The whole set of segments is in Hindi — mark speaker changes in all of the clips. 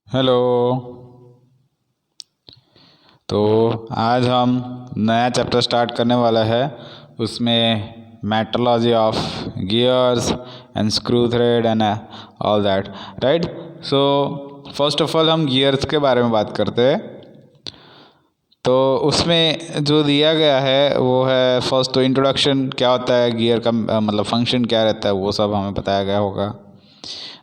Speaker 1: हेलो। तो आज हम नया चैप्टर स्टार्ट करने वाला है। उसमें metrology of gears and screw thread and all that, right. So first of all हम गियर्स के बारे में बात करते हैं। तो उसमें जो दिया गया है वो है फर्स्ट तो इंट्रोडक्शन, क्या होता है गियर का, मतलब फंक्शन क्या रहता है, वो सब हमें बताया गया होगा।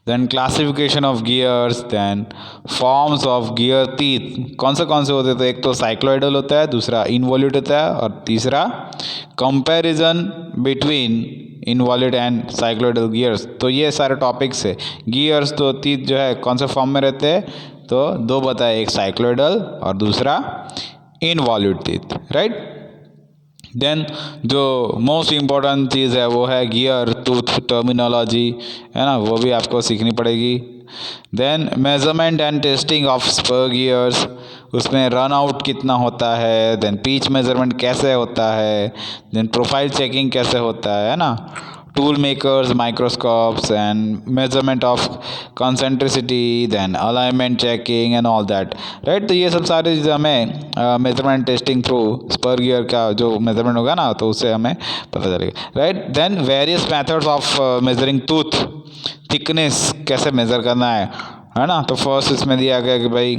Speaker 1: Then classification of gears, then forms of gear teeth कौन से होते हैं। तो एक तो साइक्लोइडल होता है, दूसरा इनवॉल्यूट होता है, और तीसरा comparison between involute and cycloidal gears. तो ये सारे टॉपिक्स है। गियर्स तो टीथ जो है कौन से फॉर्म में रहते हैं, तो दो बताए, एक साइक्लोइडल और दूसरा इनवॉल्यूट टीथ, राइट। देन जो मोस्ट इम्पोर्टेंट चीज़ है वो है गियर टूथ टर्मिनोलॉजी, है ना, वो भी आपको सीखनी पड़ेगी। Then measurement and testing of spur gears, उसमें रन आउट कितना होता है, देन पिच मेजरमेंट कैसे होता है, देन प्रोफाइल चेकिंग कैसे होता है ना, tool makers, microscopes and measurement of concentricity, then alignment checking and all that, right. तो ये सब सारी चीज़ें हमें measurement testing through spur gear का जो मेजरमेंट होगा ना, तो उससे हमें पता चलेगा, right. Then various methods of measuring tooth thickness, कैसे मेज़र करना है ना। तो फर्स्ट इसमें दिया गया कि भाई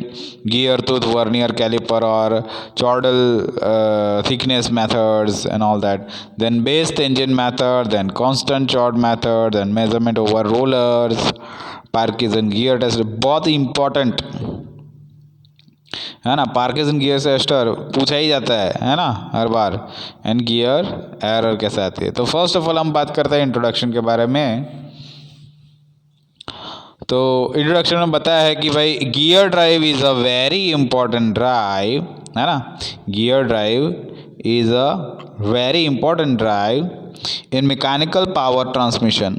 Speaker 1: गियर टूथ वर्नियर कैलिपर और chordal thickness methods and all that, then based engine method, then constant chord method, then measurement over rollers, Parkinson gear test, बहुत इंपॉर्टेंट है ना। पार्किंसन गियर टेस्टर पूछा ही जाता है ना, हर बार। एंड गियर एरर कैसे आती है। तो फर्स्ट ऑफ ऑल हम बात करते हैं इंट्रोडक्शन के बारे में। तो इंट्रोडक्शन में बताया है कि भाई gear drive is a very important drive, है ना। Gear drive is a very important drive in mechanical power transmission,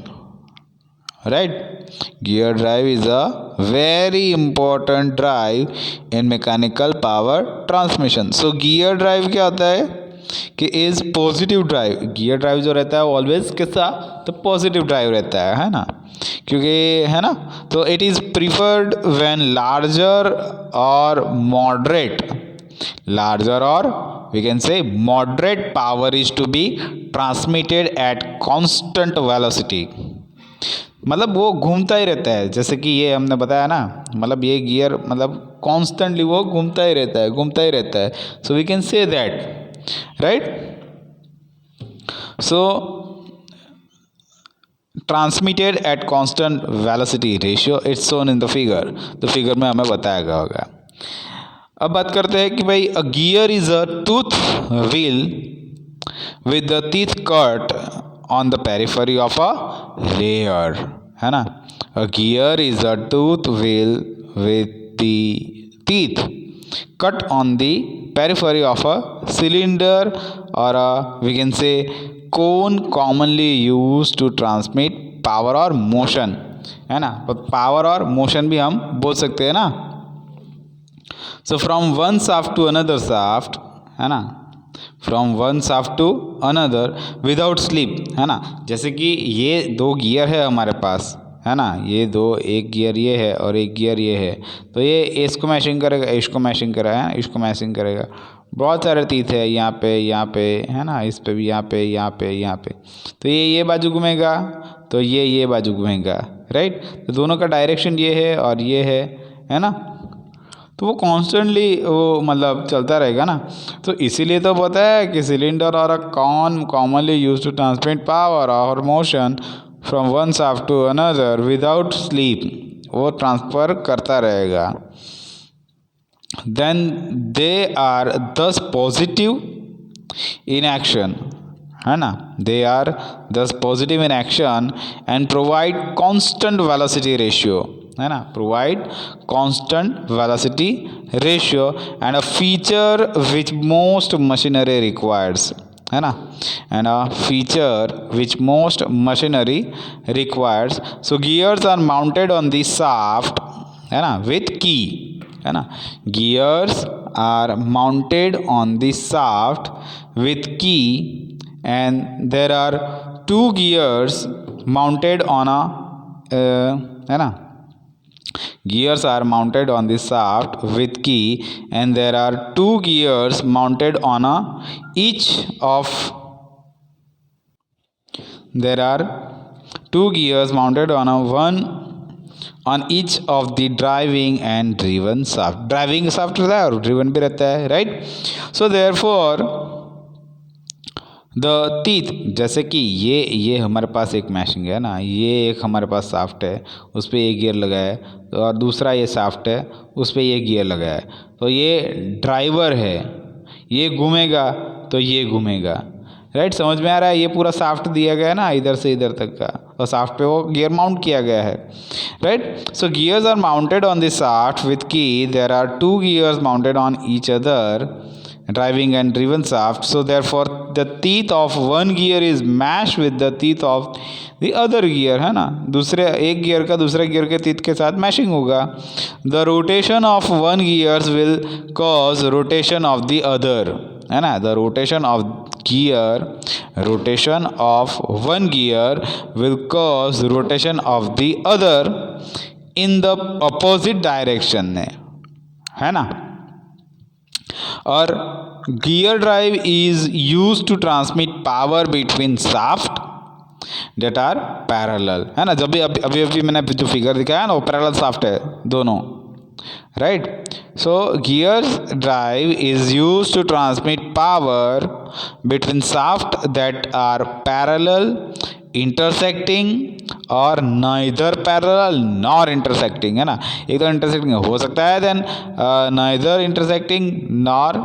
Speaker 1: right. Gear drive is a very important drive in mechanical power transmission. So gear drive क्या होता है कि is positive drive. Gear drive जो रहता है ऑलवेज किसका, तो पॉजिटिव ड्राइव रहता है ना, क्योंकि है ना। तो it is preferred when larger or we can say moderate power is to be transmitted at constant velocity। मतलब वो घूमता ही रहता है, जैसे कि ये हमने बताया ना, मतलब ये गियर मतलब कॉन्स्टेंटली वो घूमता ही रहता है। So we can say that, right. So transmitted at constant velocity ratio, it's shown in the figure. तो फिगर में हमें बताया गया होगा। अब बात करते हैं कि भाई a gear is a tooth wheel with the teeth cut on the periphery of a rear, है ना। A gear is a tooth wheel with the teeth cut on the periphery of a cylinder or a we can say cone commonly used to transmit power or motion, है ना। पावर और मोशन भी हम बोल सकते हैं ना। So from one shaft to another shaft, है ना, from one shaft to another without slip, है ना। जैसे कि ये दो गियर है हमारे पास, है ना, ये दो, एक गियर ये है और एक गियर ये है। तो ये इसको मैशिंग करेगा, इसको मैशिंग करेगा, है, इसको मैशिंग करेगा। बहुत सारे तीत है यहाँ पे, है ना, इस पे भी, यहाँ पे। तो ये बाजू घूमेगा, तो ये बाजू घूमेगा, राइट। तो दोनों का डायरेक्शन ये है और ये है ना। तो वो कॉन्स्टेंटली वो मतलब चलता रहेगा ना। तो इसीलिए तो पता है कि सिलेंडर और a con commonly used to transmit power और motion from one shaft to another without slip, वो ट्रांसफर करता रहेगा। Then they are thus positive in action, है ना, they are thus positive in action and provide constant velocity ratio, है ना, provide constant velocity ratio and a feature which most machinery requires, है ना, and a feature which most machinery requires. So gears are mounted on the shaft, है ना, विथ की, है ना। Gears are mounted on the shaft with key and there are two gears mounted on a, है ना, gears are mounted on the shaft with key, and there are two gears mounted on each of there are two gears mounted on each of the driving and driven shaft. Driving shaft रहता है और ड्रिवन भी रहता है, right. So therefore the teeth, जैसे कि ये हमारे पास एक मैशिंग है ना, ये एक हमारे पास शाफ्ट है, उस पर ये गियर लगा है, और दूसरा ये शाफ्ट है, उस पर ये गियर लगा है. तो ये ड्राइवर है, ये घूमेगा तो ये घूमेगा, राइट. समझ में आ रहा है. ये पूरा शाफ्ट दिया गया है ना, इधर से इधर तक का, और शाफ्ट पे वो गियर माउंट किया गया है, right. So gears are mounted on the shaft with key. There are two gears mounted on each other driving and driven shaft. So therefore the teeth of one gear is matched with the teeth of the other gear, है ना. दूसरे एक गियर का दूसरे गियर के टीथ के साथ मैशिंग होगा. The rotation of one gears will cause rotation of the other, है ना. The rotation of one gear will cause rotation of the other in the opposite direction, है ना. और gear drive is use to transmit power between shaft that are parallel, है ना. जब भी अभी मैंने जो फिगर दिखाया ना, वो पैरेलल शाफ्ट है दोनों, right. So gear drive is use to transmit power between shaft that are parallel, intersecting और नाइदर पैरेलल नॉर इंटरसेक्टिंग, है ना. एक तो इंटरसेक्टिंग हो सकता है, देन नाइदर इंटरसेक्टिंग नॉर,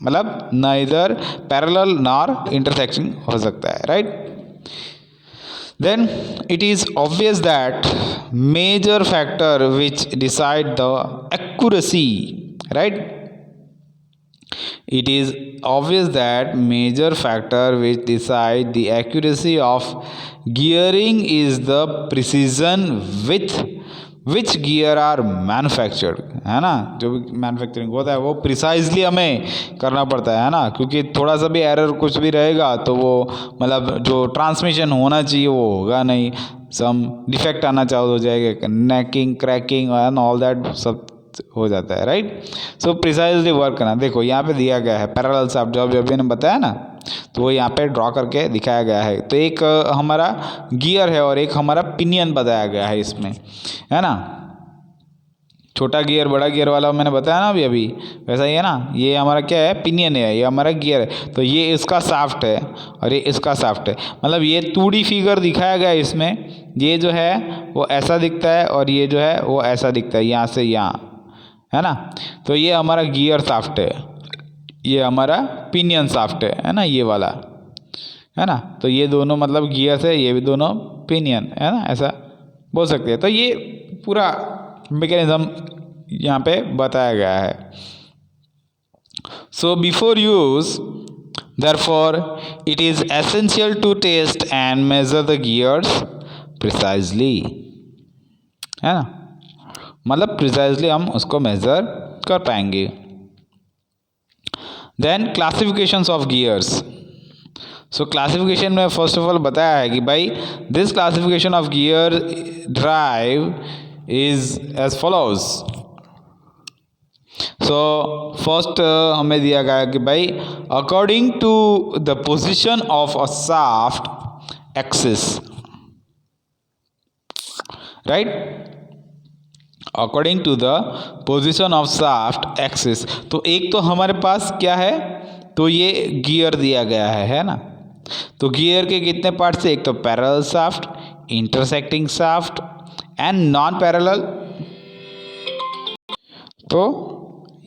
Speaker 1: मतलब नाइदर पैरेलल नॉर इंटरसेक्टिंग हो सकता है, right. Then it is obvious that major factor which decide the accuracy, right. It is obvious that major factor which decide the accuracy of gearing is the precision with which gear are manufactured, है ना. जो भी मैन्युफैक्चरिंग होता है वो प्रिसाइजली हमें करना पड़ता है ना, क्योंकि थोड़ा सा भी एरर कुछ भी रहेगा तो वो मतलब जो ट्रांसमिशन होना चाहिए वो होगा नहीं, सम डिफेक्ट आना चालू हो जाएगा, necking, cracking and all that सब हो जाता है, राइट. सो प्रिसाइजली वर्क करना. देखो यहाँ पे दिया गया है पैरेलल शाफ्ट, जो अभी मैंने बताया ना, तो वो यहाँ पे ड्रॉ करके दिखाया गया है. तो एक हमारा गियर है और एक हमारा पिनियन बताया गया है इसमें, है ना. छोटा गियर बड़ा गियर वाला मैंने बताया ना अभी वैसा ही है ना. ये हमारा क्या है, पिनियन है, ये हमारा गियर है. तो ये इसका शाफ्ट है और ये इसका शाफ्ट है. मतलब ये 2D फिगर दिखाया गया है इसमें. ये जो है वो ऐसा दिखता है और ये जो है वो ऐसा दिखता है, यहाँ से यहाँ, है ना. तो ये हमारा गियर शाफ्ट है, ये हमारा पिनियन शाफ्ट है ना, ये वाला, है ना. तो ये दोनों मतलब गियर है, ये भी दोनों पिनियन, है ना, ऐसा बोल सकते हैं. तो ये पूरा मैकेनिज्म यहाँ पे बताया गया है. So before use therefore it is essential to test and measure the gears precisely, है ना. मतलब प्रिसाइजली हम उसको मेजर कर पाएंगे. Then classifications of gears. So classification में फर्स्ट ऑफ ऑल बताया है कि भाई this classification of gear drive is as follows. So first हमें दिया गया कि भाई according to the position of a shaft axis, right. According to the position of shaft axis. तो एक तो हमारे पास क्या है, तो ये गियर दिया गया है ना. तो गियर के कितने पार्ट्स है, एक तो parallel shaft, intersecting shaft and non parallel. तो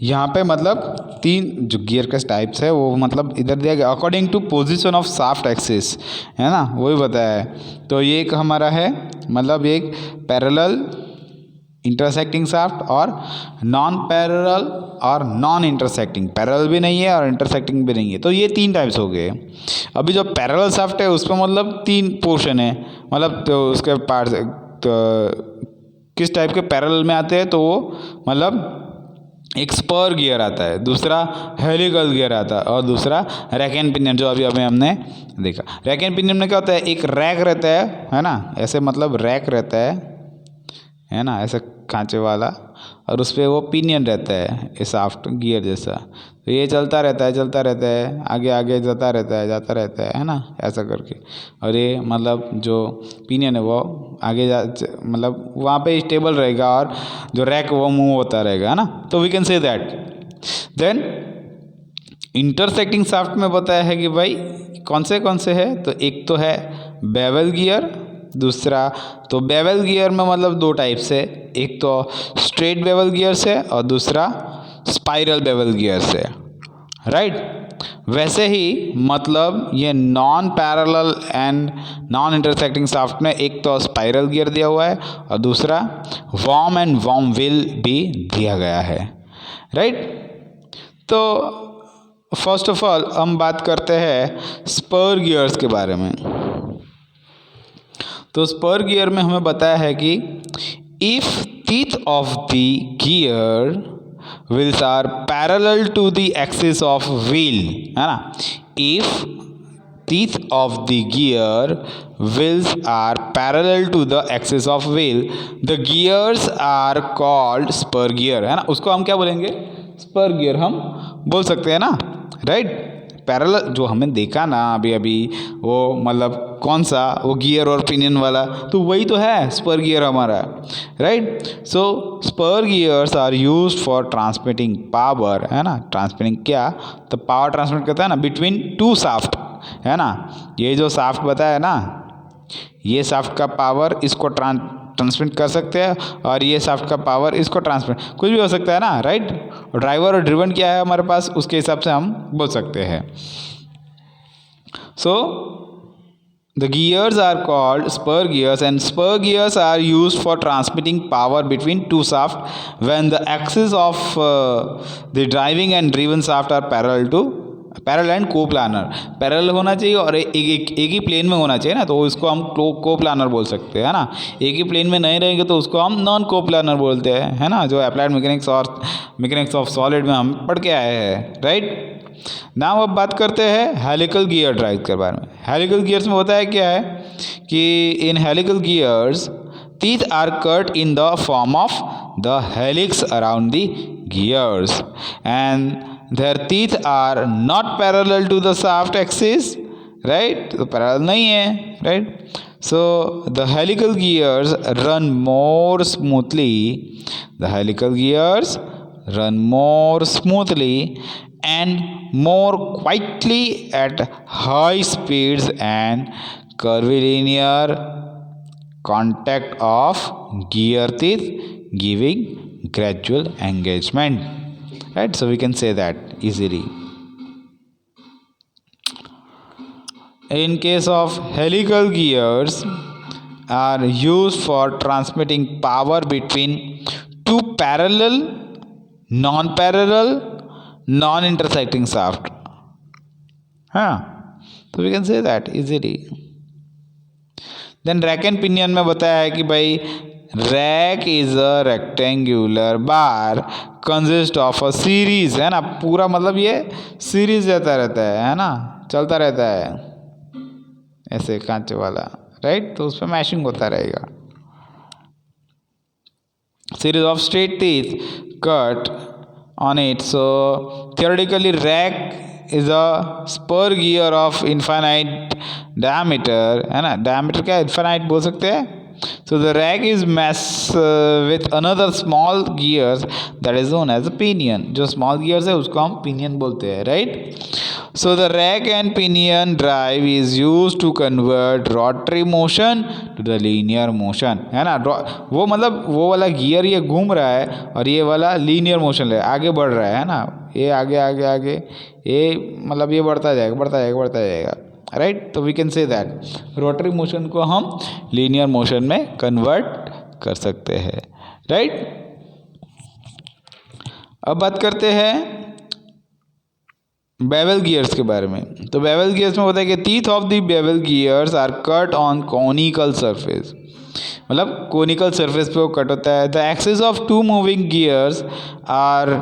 Speaker 1: यहाँ पे मतलब 3 जो गियर के टाइप्स है वो मतलब इधर दिया गया according to position of shaft axis, है ना, वही बताया है. तो ये एक हमारा है मतलब एक पैरेलल, इंटरसेक्टिंग शाफ्ट और नॉन पैरेलल और नॉन इंटरसेक्टिंग. पैरेलल भी नहीं है और इंटरसेक्टिंग भी नहीं है. तो ये 3 टाइप्स हो गए. अभी जो पैरेलल शाफ्ट है उसमें मतलब 3 पोर्शन है, मतलब तो उसके पार्ट तो किस टाइप के पैरेलल में आते हैं, तो वो मतलब एक स्पर गियर आता है, दूसरा हेलिकल गियर आता है और दूसरा रैक एंड पिनियन, जो अभी हमने देखा. रैक एंड पिनियन में क्या होता है, एक रैक रहता है ना, ऐसे मतलब रैक रहता है, है ना, ऐसा खांचे वाला, और उस पर वो पिनियन रहता है ये सॉफ्ट गियर जैसा। तो ये चलता रहता है, आगे आगे जाता रहता है ना, ऐसा करके। और ये मतलब जो पिनियन है वो आगे मतलब वहाँ पे स्टेबल रहेगा, और जो रैक वो मूव होता रहेगा, है ना। तो we can say that. Then intersecting shaft में बताया है कि भाई कौन से है, तो एक तो है बेवल गियर, दूसरा तो बेवल गियर में मतलब दो टाइप से, एक तो स्ट्रेट बेवल गियर से और दूसरा स्पाइरल बेवल गियर से, राइट। वैसे ही मतलब ये non parallel and non intersecting shaft में एक तो स्पाइरल गियर दिया हुआ है और दूसरा वॉर्म एंड वॉर्म व्हील भी दिया गया है, राइट। तो फर्स्ट ऑफ ऑल हम बात करते हैं स्पर गियर्स के बारे में। तो स्पर गियर में हमें बताया है कि if teeth of the gear wheels are parallel to the axis of wheel, है ना, if teeth of the gear wheels are parallel to the axis of wheel the gears are called spur gear, है ना। उसको हम क्या बोलेंगे, स्पर गियर हम बोल सकते हैं ना, राइट। पैरेलल जो हमें देखा ना अभी अभी, वो मतलब कौन सा, वो गियर और पिनियन वाला, तो वही तो है स्पर गियर हमारा, right. So spur gears are used for transmitting power, है ना। ट्रांसमिटिंग क्या, तो पावर ट्रांसमिट करता है ना बिटवीन टू शाफ्ट, है ना। ये जो शाफ्ट बताया ना, ये शाफ्ट का पावर इसको ट्रांसमिट कर सकते हैं, और ये शाफ्ट का पावर इसको ट्रांसमिट, कुछ भी हो सकता है ना, राइट। ड्राइवर और ड्रिवन क्या है हमारे पास, उसके हिसाब से हम बोल सकते हैं। सो the gears are called spur gears, and spur gears are used for transmitting power between two shafts when the axis of the driving and driven shaft are parallel and coplanar. Parallel होना चाहिए और एक ही प्लेन में होना चाहिए ना, तो इसको हम कोप्लानर बोल सकते हैं, है ना। एक ही प्लेन में नहीं रहेंगे तो उसको हम नॉन कोप्लानर बोलते हैं, है ना, जो अप्लाइड मैकेनिक्स और मैकेनिक्स ऑफ सॉलिड में हम पढ़ के आए हैं, राइट। नाउ अब बात करते हैं हेलिकल गियर ड्राइव के बारे में। हेलिकल गियर्स में होता है क्या है कि in helical gears teeth are cut in the form of the helix around the gears, and their teeth are not parallel to the shaft axis, right, तो पैरेलल नहीं है, right। so the helical gears run more smoothly, the helical gears run more smoothly and more quietly at high speeds and curvilinear contact of gear teeth, giving gradual engagement, right. So we can say that easily. In case of helical gears are used for transmitting power between two parallel, non-parallel, non-intersecting shaft, so we can say that easily. Then rack and pinion में बताया है कि भाई rack is a rectangular bar consist of a series, है ना। पूरा मतलब ये सीरीज रहता है ना, चलता रहता है ऐसे कांचे वाला, राइट। तो उस पर मैशिंग होता रहेगा। Series of straight teeth cut on it, so theoretically rack is a spur gear of infinite diameter, है ना। diameter क्या infinite बोल सकते हैं। so the rack is messed with another small gears that is known as a pinion, जो small gears है उसको हम pinion बोलते हैं, right। so the rack and pinion drive is used to convert rotary motion to the linear motion, है ना। वो मतलब वो वाला गियर ये घूम रहा है और ये वाला लीनियर मोशन है, आगे बढ़ रहा है ना, ये आगे आगे आगे, ये मतलब ये बढ़ता जाएगा, राइट। तो we can say that rotary motion को हम लीनियर मोशन में कन्वर्ट कर सकते हैं, राइट। अब बात करते हैं बेवल गियर्स के बारे में। तो बेवल गियर्स में होता है कि teeth of the bevel gears are cut on conical surface, मतलब कोनिकल सरफेस पे वो कट होता है। The axis of two moving gears are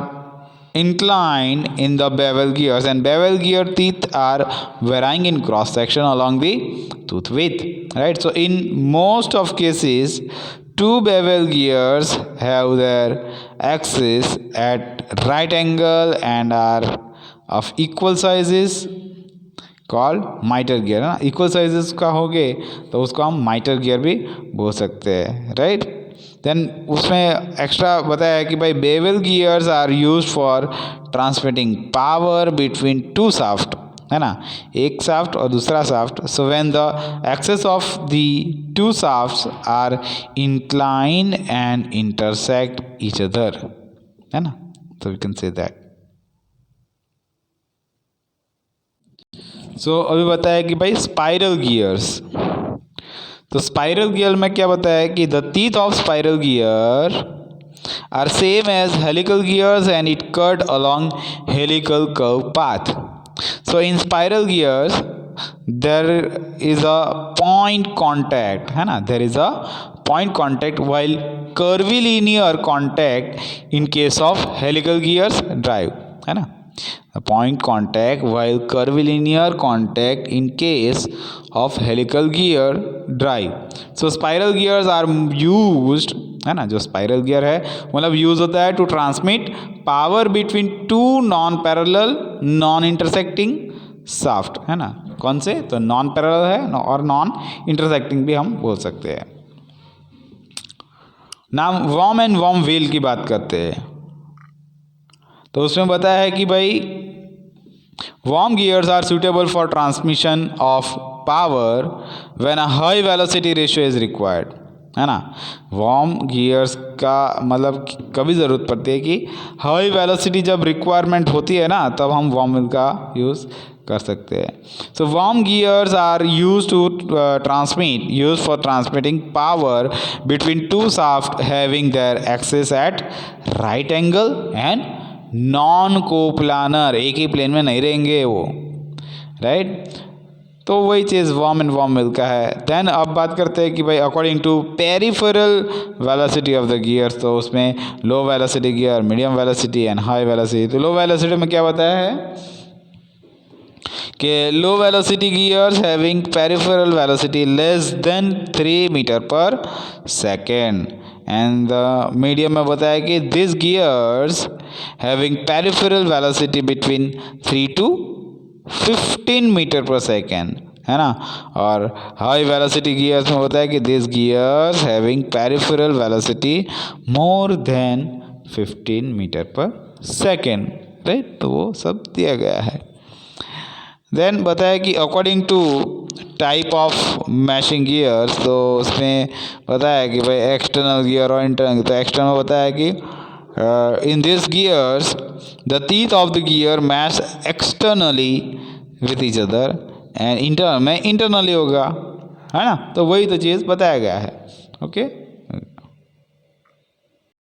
Speaker 1: inclined in the bevel gears, and bevel gear teeth are varying in cross section along the tooth width, right. so in most of cases two bevel gears have their axis at right angle and are of equal sizes called माइटर gear है ना. इक्वल साइजेस का हो गए तो उसको हम माइटर गियर भी बोल सकते हैं, राइट. देन उसमें एक्स्ट्रा बताया है कि भाई bevel gears are used for transmitting power between two shaft, है ना, एक शाफ्ट और दूसरा shaft. So when the axes of the two shafts are incline and intersect each other, है ना, तो we can say that. So अभी बताया कि भाई स्पाइरल गियर्स. तो स्पाइरल गियर में क्या बताया है कि the teeth of spiral gear are same as helical gears and it cut along helical curve path. So in spiral gears there is a point contact, है ना, there is a point contact while curvilinear contact in case of helical gears drive, है ना. Point contact while curvilinear contact in case of helical gear drive. So spiral gears are used, है ना, जो स्पाइरल गियर है मतलब यूज होता है to transmit power between two non parallel non intersecting shaft, है ना. कौन से, तो नॉन पैरेलल है और नॉन इंटरसेक्टिंग भी हम बोल सकते हैं. नाम वॉर्म एंड वॉर्म व्हील की बात करते हैं. तो उसमें बताया है कि भाई worm gears are suitable for transmission of power when a high velocity ratio is required, है ना. वॉर्म गियर्स का मतलब कभी ज़रूरत पड़ती है कि हाई वेलोसिटी जब रिक्वायरमेंट होती है ना तब हम वॉर्म व्हील का यूज़ कर सकते हैं. So worm gears are use to use for transmitting power between two shaft having their axes at right angle and non coplanar, एक ही प्लेन में नहीं रहेंगे वो, राइट. तो वही चीज़ वॉर्म एंड वॉर्म व्हील का है. देन अब बात करते हैं कि भाई according to peripheral velocity of the gears. तो उसमें low velocity gear, medium velocity and high velocity. तो लो वेलोसिटी में क्या बताया है कि low velocity gears having peripheral velocity less than 3 meter पर सेकेंड. एंड द मीडियम में बताया कि this gears having peripheral velocity between 3 to 15 metre पर सेकेंड, है ना. और हाई वेलोसिटी गियर्स में होता है कि this gears having peripheral velocity more than 15 metre पर सेकेंड, राइट. तो वो सब दिया गया है. देन बताया कि according to type of meshing gears. तो उसमें बताया कि भाई एक्सटर्नल गियर और इंटरनल. तो एक्सटर्नल बताया कि in this gears the teeth of the gear mesh externally with each other and internal में इंटरनली होगा, है ना. तो वही तो चीज़ बताया गया है. ओके.